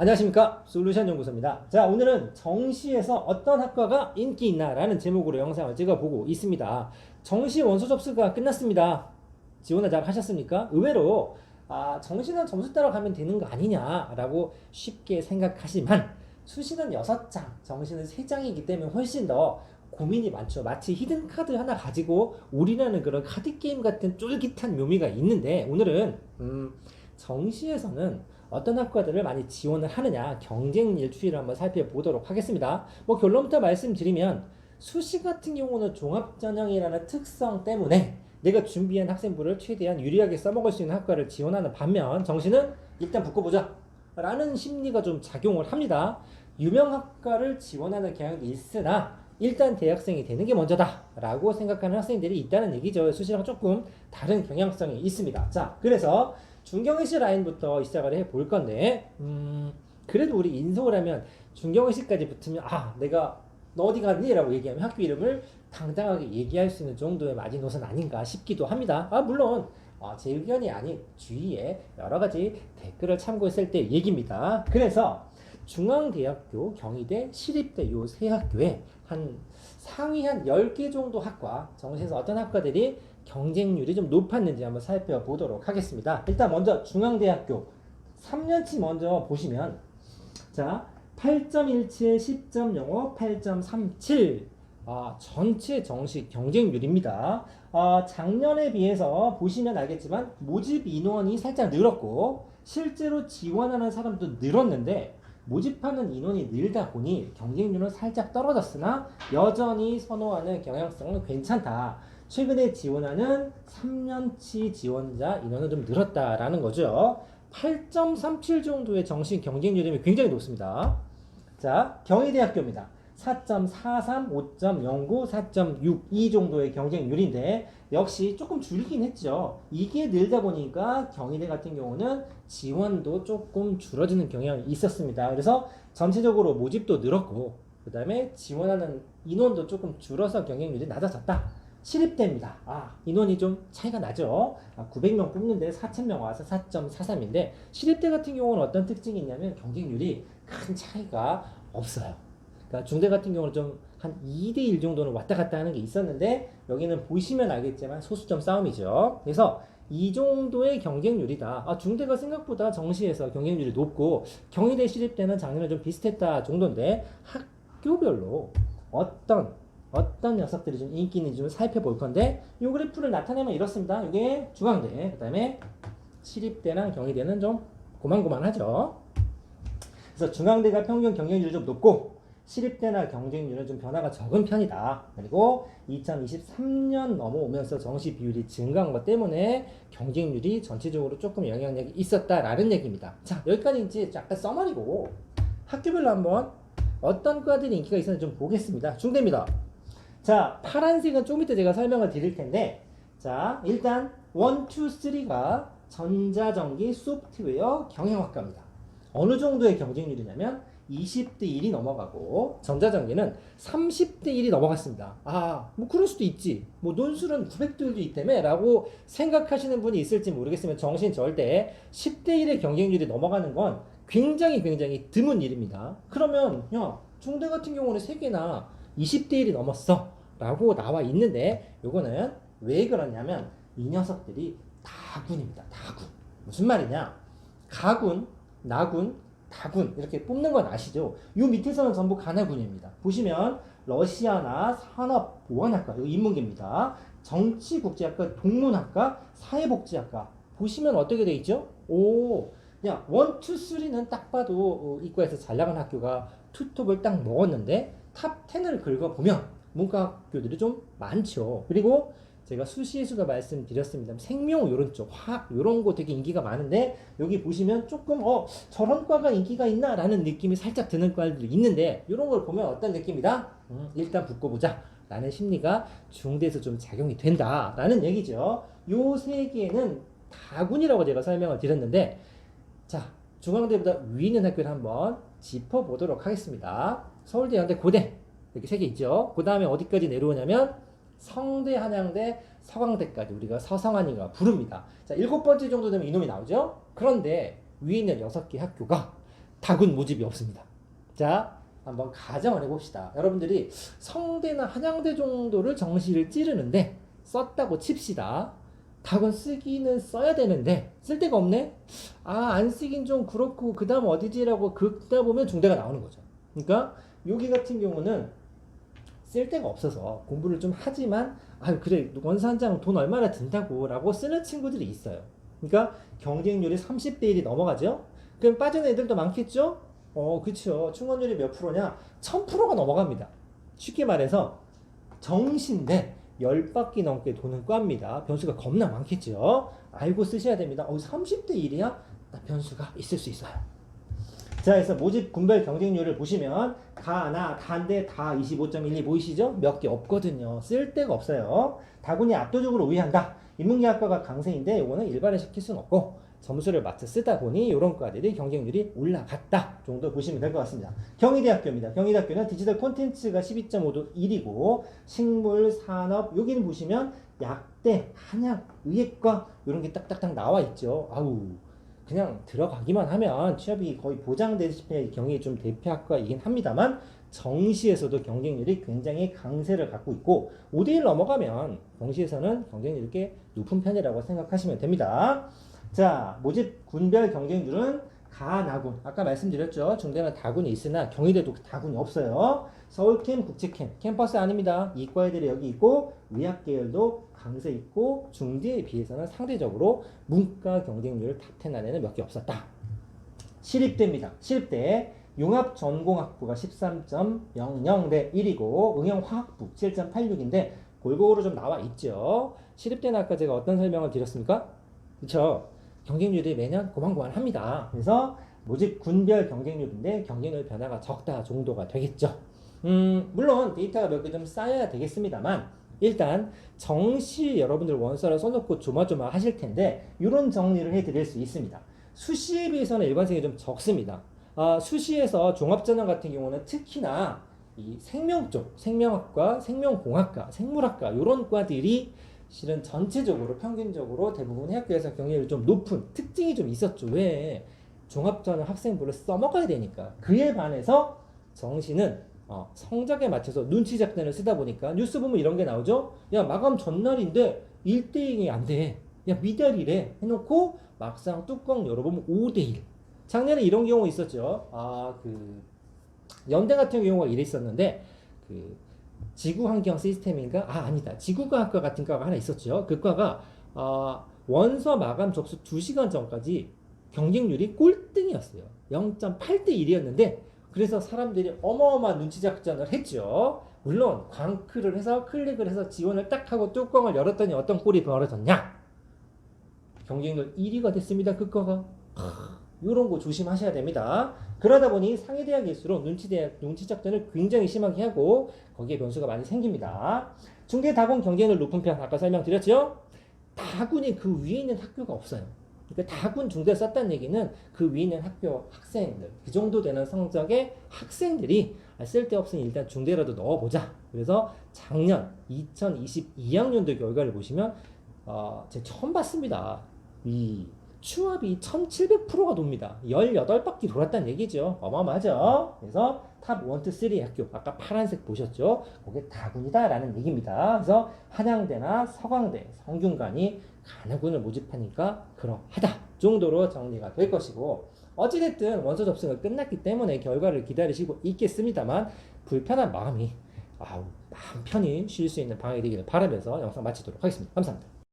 안녕하십니까, 솔루션 연구소입니다. 자, 오늘은 정시에서 어떤 학과가 인기 있나 라는 제목으로 영상을 찍어보고 있습니다. 정시 원서 접수가 끝났습니다. 지원을 잘 하셨습니까? 의외로 정시는 점수 따라 가면 되는 거 아니냐라고 쉽게 생각하지만 수시는 6장, 정시는 3장이기 때문에 훨씬 더 고민이 많죠. 마치 히든카드 하나 가지고 올인하는 그런 카드게임 같은 쫄깃한 묘미가 있는데, 오늘은 정시에서는 어떤 학과들을 많이 지원을 하느냐, 경쟁률 추이를 한번 살펴보도록 하겠습니다. 뭐 결론부터 말씀드리면 수시 같은 경우는 종합전형이라는 특성 때문에 내가 준비한 학생부를 최대한 유리하게 써먹을 수 있는 학과를 지원하는 반면, 정시는 일단 붙어보자 라는 심리가 좀 작용을 합니다. 유명 학과를 지원하는 경향도 있으나 일단 대학생이 되는 게 먼저다 라고 생각하는 학생들이 있다는 얘기죠. 수시랑 조금 다른 경향성이 있습니다. 자, 그래서 중경외시 라인부터 시작을 해볼 건데, 그래도 우리 인서울 하면 중경외시까지 붙으면 내가 너 어디 갔니? 라고 얘기하면 학교 이름을 당당하게 얘기할 수 있는 정도의 마지노선 아닌가 싶기도 합니다. 물론 제 의견이 아닌 주위에 여러 가지 댓글을 참고했을 때 얘기입니다. 그래서 중앙대학교, 경희대, 시립대 요 세 학교에 상위 한 10개 정도 학과, 정시에서 어떤 학과들이 경쟁률이 좀 높았는지 한번 살펴보도록 하겠습니다. 일단 먼저 중앙대학교 3년치 먼저 보시면, 자, 8.17, 10.05, 8.37 전체 정시 경쟁률입니다. 작년에 비해서 보시면 알겠지만 모집 인원이 살짝 늘었고 실제로 지원하는 사람도 늘었는데, 모집하는 인원이 늘다 보니 경쟁률은 살짝 떨어졌으나 여전히 선호하는 경향성은 괜찮다. 최근에 지원하는 3년치 지원자 인원은 좀 늘었다라는 거죠. 8.37 정도의 정시 경쟁률이면 굉장히 높습니다. 자, 경희대학교입니다. 4.43, 5.09, 4.62 정도의 경쟁률인데 역시 조금 줄긴 했죠. 이게 늘다 보니까 경희대 같은 경우는 지원도 조금 줄어드는 경향이 있었습니다. 그래서 전체적으로 모집도 늘었고 그 다음에 지원하는 인원도 조금 줄어서 경쟁률이 낮아졌다. 시립대입니다. 인원이 좀 차이가 나죠. 900명 뽑는데 4,000명 와서 4.43인데 시립대 같은 경우는 어떤 특징이 있냐면 경쟁률이 큰 차이가 없어요. 그러니까 중대 같은 경우는 좀 한 2대1 정도는 왔다 갔다 하는 게 있었는데 여기는 보시면 알겠지만 소수점 싸움이죠. 그래서 이 정도의 경쟁률이다. 중대가 생각보다 정시에서 경쟁률이 높고 경희대 시립대는 작년에 좀 비슷했다 정도인데 학교별로 어떤 녀석들이 좀 인기 있는지 좀 살펴볼 건데, 이 그래프를 나타내면 이렇습니다. 이게 중앙대, 그 다음에 시립대랑 경희대는 좀 고만고만하죠. 그래서 중앙대가 평균 경쟁률이 좀 높고 시립대나 경쟁률은 좀 변화가 적은 편이다. 그리고 2023년 넘어오면서 정시 비율이 증가한 것 때문에 경쟁률이 전체적으로 조금 영향력이 있었다라는 얘기입니다. 자, 여기까지 이제 약간 써머리고 학교별로 한번 어떤 과들이 인기가 있었는지 좀 보겠습니다. 중대입니다. 자, 파란색은 좀 이따 제가 설명을 드릴 텐데, 자, 일단 1, 2, 3가 전자전기 소프트웨어 경영학과입니다. 어느 정도의 경쟁률이냐면 20대 1이 넘어가고 전자전기는 30대 1이 넘어갔습니다. 뭐 그럴 수도 있지. 뭐 논술은 900도일도 있다며 라고 생각하시는 분이 있을지 모르겠으면 정신 절대 10대 1의 경쟁률이 넘어가는 건 굉장히 드문 일입니다. 그러면 중대 같은 경우는 3개나 20대 1이 넘었어 라고 나와 있는데, 요거는 왜 그러냐면 이 녀석들이 다군입니다. 다군. 무슨 말이냐? 가군, 나군, 다군 이렇게 뽑는 건 아시죠? 요 밑에서는 전부 가나군입니다. 보시면 러시아나 산업보안학과, 이거 인문계입니다. 정치국제학과, 동문학과, 사회복지학과 보시면 어떻게 돼 있죠? 1, 2, 3는 딱 봐도 이과에서 잘 나간 학교가 투톱을 딱 먹었는데 탑 10을 긁어보면 문과학교들이 좀 많죠. 그리고 제가 수시에서도 말씀드렸습니다. 생명 요런 쪽, 화학 요런 거 되게 인기가 많은데 여기 보시면 조금 저런 과가 인기가 있나 라는 느낌이 살짝 드는 과들이 있는데, 요런 걸 보면 어떤 느낌이다? 일단 붙고보자 라는 심리가 중대에서 좀 작용이 된다 라는 얘기죠. 요 세 개는 다군이라고 제가 설명을 드렸는데, 자, 중앙대보다 위에 있는 학교를 한번 짚어보도록 하겠습니다. 서울대, 연대, 고대 이렇게 세 개 있죠. 그 다음에 어디까지 내려오냐면 성대, 한양대, 서강대까지 우리가 서성한이가 부릅니다. 자, 7번째 정도 되면 이놈이 나오죠. 그런데 위에 있는 6개 학교가 다군 모집이 없습니다. 자, 한번 가정을 해봅시다. 여러분들이 성대나 한양대 정도를 정시를 찌르는데 썼다고 칩시다. 다군 쓰기는 써야 되는데 쓸 데가 없네? 아, 안 쓰긴 좀 그렇고 그 다음 어디지라고 긁다 보면 중대가 나오는 거죠. 그러니까 여기 같은 경우는 쓸 데가 없어서 공부를 좀 하지만 아 그래 원서 한 장 돈 얼마나 든다고 라고 쓰는 친구들이 있어요. 그러니까 경쟁률이 30대 1이 넘어가죠. 그럼 빠지는 애들도 많겠죠. 그쵸. 충원율이 몇 프로냐? 1000%가 넘어갑니다. 쉽게 말해서 정시인데 10바퀴 넘게 도는 과입니다. 변수가 겁나 많겠죠. 알고 쓰셔야 됩니다. 30대 1이야? 변수가 있을 수 있어요. 자, 그래서 모집 군별 경쟁률을 보시면 가나 단대 다 25.12 보이시죠? 몇 개 없거든요. 쓸 데가 없어요. 다군이 압도적으로 우위한다. 인문계학과가 강세인데 이거는 일반화 시킬 수는 없고 점수를 맞춰 쓰다 보니 이런 과들이 경쟁률이 올라갔다 정도 보시면 될 것 같습니다. 경희대학교입니다. 경희대학교는 디지털 콘텐츠가 12.5도 1이고 식물, 산업 여기는 보시면 약대, 한약, 의예과 이런 게 딱딱딱 나와 있죠. 아우 그냥 들어가기만 하면 취업이 거의 보장되시피 경희 좀 대표학과이긴 합니다만 정시에서도 경쟁률이 굉장히 강세를 갖고 있고 5대1 넘어가면 정시에서는 경쟁률이 꽤 높은 편이라고 생각하시면 됩니다. 자, 모집 군별 경쟁률은 가나군 아까 말씀드렸죠. 중대는 다군이 있으나 경희대도 다군이 없어요. 서울캠, 국제캠 캠퍼스 아닙니다. 이과 애들이 여기 있고 의학 계열도 강세 있고 중대에 비해서는 상대적으로 문과 경쟁률 탑10 안에는 몇 개 없었다. 시립대입니다. 시립대 융합전공학부가 13.00대 1이고 응용화학부 7.86인데 골고루 좀 나와 있죠. 시립대는 아까 제가 어떤 설명을 드렸습니까? 그렇죠. 경쟁률이 매년 고만고만합니다. 그래서 모집 군별 경쟁률인데 경쟁률 변화가 적다 정도가 되겠죠. 물론 데이터가 몇 개 좀 쌓여야 되겠습니다만 일단 정시 여러분들 원서를 써놓고 조마조마 하실 텐데 이런 정리를 해드릴 수 있습니다. 수시에 비해서는 일관성이 좀 적습니다. 수시에서 종합전형 같은 경우는 특히나 이 생명 쪽, 생명학과, 생명공학과, 생물학과 이런 과들이 실은 전체적으로 평균적으로 대부분 해학교에서 경쟁률이 좀 높은 특징이 좀 있었죠. 왜? 종합전형 학생부를 써먹어야 되니까. 그에 반해서 정시는 성적에 맞춰서 눈치 작전을 쓰다 보니까 뉴스 보면 이런 게 나오죠. 야 마감 전날인데 1대0이 안 돼. 야 미달이래 해놓고 막상 뚜껑 열어보면 5대1. 작년에 이런 경우 있었죠. 그 연대 같은 경우가 이랬었는데 그 지구환경 시스템인가? 아니다. 지구과학과 같은 과가 하나 있었죠. 그 과가 원서 마감 접수 2시간 전까지 경쟁률이 꼴등이었어요. 0.8대 1이었는데 그래서 사람들이 어마어마한 눈치 작전을 했죠. 물론 광클을 해서 클릭을 해서 지원을 딱 하고 뚜껑을 열었더니 어떤 꼴이 벌어졌냐? 경쟁률 1위가 됐습니다. 그 과가. 이런 거 조심하셔야 됩니다. 그러다 보니 상위대학일수록 눈치 작전을 굉장히 심하게 하고 거기에 변수가 많이 생깁니다. 중대 다군 경쟁률 높은 편 아까 설명드렸죠? 다군이 그 위에 있는 학교가 없어요. 그러니까 다군 중대 썼다는 얘기는 그 위에 있는 학교 학생들 그 정도 되는 성적의 학생들이 쓸데없으니 일단 중대라도 넣어보자. 그래서 작년 2022학년도 결과를 보시면 제가 처음 봤습니다. 이 추합이 1700%가 돕니다. 18바퀴 돌았다는 얘기죠. 어마어마하죠. 그래서 탑 1, 2, 3 학교 아까 파란색 보셨죠? 그게 다군이다 라는 얘기입니다. 그래서 한양대나 서강대, 성균관이 가나군을 모집하니까 그러하다 정도로 정리가 될 것이고 어찌됐든 원서 접수가 끝났기 때문에 결과를 기다리시고 있겠습니다만 불편한 마음이 마음 편히 쉴 수 있는 방향이 되기를 바라면서 영상 마치도록 하겠습니다. 감사합니다.